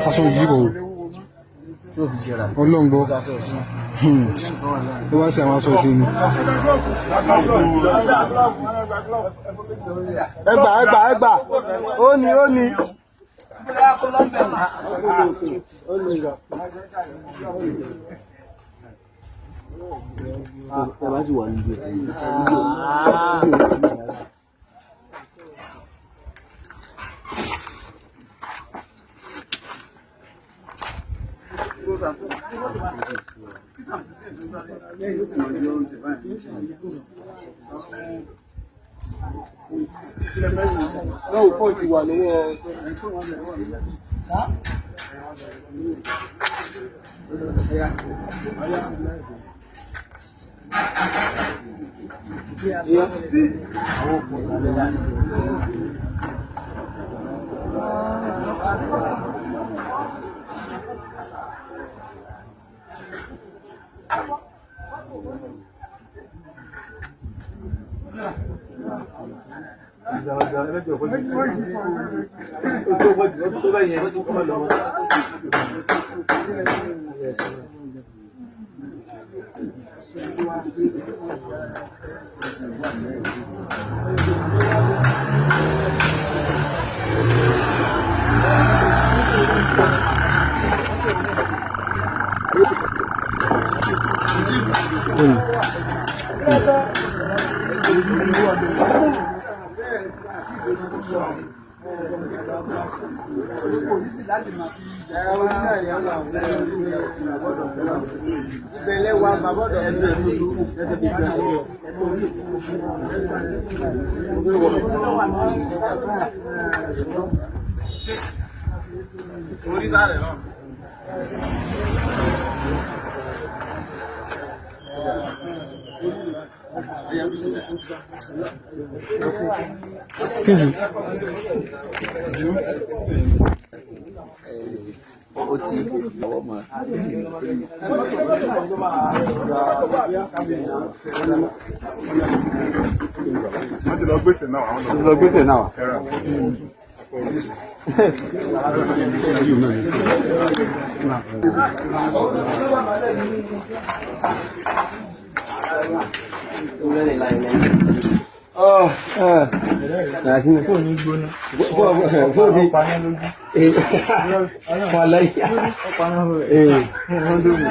aṣọ yìí kò ọlọ́ngbọ́ tó wá sí àwọn aṣọ ìṣe ni. ẹgbà ó ní. No, point wà lọ́wọ́ Kíjú. Ó ti ọwọ́ mọ́. Wọ́n ti lọ gbèsè náà. Wọ́n ti lọ gbèsè náà. Àti ní fóònù gbóná. Fóònù ti paná lójú. Wọ́n lẹ́yìn. Wọ́n dúró.